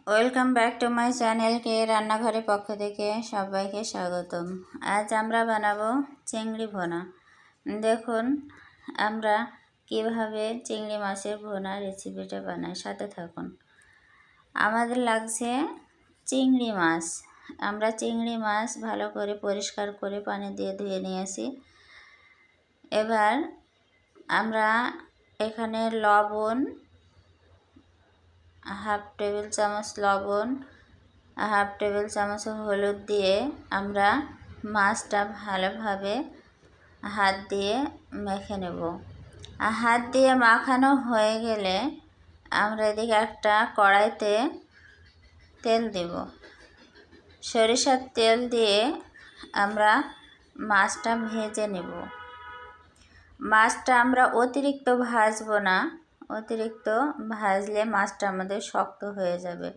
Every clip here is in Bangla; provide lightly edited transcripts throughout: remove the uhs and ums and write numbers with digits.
ওয়েলকাম ব্যাক টু মাই চ্যানেলকে রান্নাঘরের পক্ষ থেকে সবাইকে স্বাগতম। আজ আমরা বানাবো চিংড়ি ভুনা। দেখুন আমরা কিভাবে চিংড়ি মাছের ভুনা রেসিপিটা বানাই, সাথে থাকুন। আমাদের লাগছে চিংড়ি মাছ। আমরা চিংড়ি মাছ ভালো করে পরিষ্কার করে পানি দিয়ে ধুয়ে নিয়েছি। এবার আমরা এখানে লবণ, হাফ টেবিল চামচ লবণ, হাফ টেবিল চামচ হলুদ দিয়ে আমরা মাছটা ভালোভাবে হাত দিয়ে মেখে নেব। হাত দিয়ে মাখানো হয়ে গেলে আমরা এদিকে একটা কড়াইতে তেল দেব। সরিষার তেল দিয়ে আমরা মাছটা ভেজে নেব। মাছটা আমরা অতিরিক্ত ভাজবো না, অতিরিক্ত ভাজলে মাছটা আমাদের শক্ত হয়ে যাবে।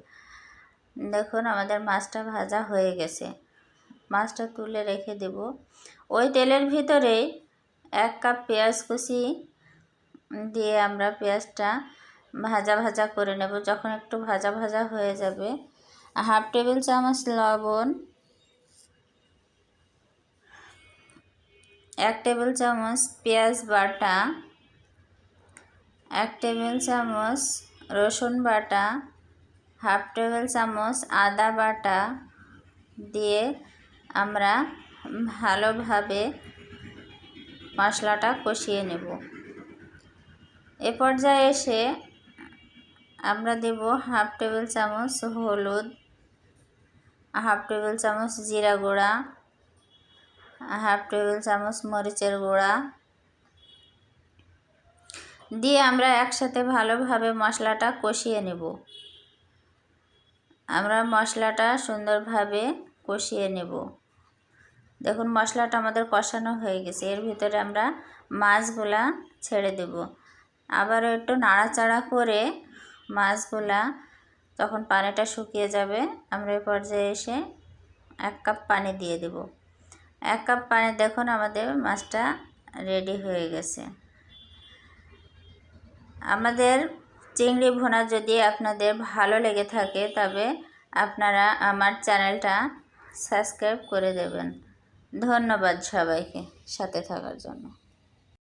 দেখুন আমাদের মাছটা ভাজা হয়ে গেছে। মাছটা তুলে রেখে দেব। ওই তেলের ভিতরে 1 কাপ পেঁয়াজ কুচি দিয়ে আমরা পেঁয়াজটা ভাজা ভাজা করে নেব। যখন একটু ভাজা ভাজা হয়ে যাবে, হাফ টেবিল চামচ লবণ, 1 টেবিল চামচ পেঁয়াজ বাটা, 1 টেবিল চামচ রসুন বাটা, হাফ টেবিল চামচ আদা বাটা দিয়ে আমরা ভালোভাবে মশলাটা কষিয়ে নেব। এ পর্যায়ে এসে আমরা দেব হাফ টেবিল চামচ হলুদ, হাফ টেবিল চামচ জিরা গুঁড়া, হাফ টেবিল চামচ মরিচের গুঁড়া দিয়ে আমরা একসাথে ভালোভাবে মশলাটা কষিয়ে নেব। আমরা মশলাটা সুন্দরভাবে কষিয়ে নেব। দেখুন মশলাটা আমাদের কষানো হয়ে গেছে। এর ভিতরে আমরা মাছগুলা ছেড়ে দেব। আবারও একটু নাড়াচাড়া করে মাছগুলা যখন পানিটা শুকিয়ে যাবে, আমরা এই পর্যায়ে এসে 1 কাপ পানি দিয়ে দেব। 1 কাপ পানি, দেখুন আমাদের মাছটা রেডি হয়ে গেছে। আমাদের চিংড়ি ভুনা যদি আপনাদের ভালো লেগে থাকে তবে আপনারা আমার চ্যানেলটা সাবস্ক্রাইব করে দেবেন। ধন্যবাদ সবাইকে সাথে থাকার জন্য।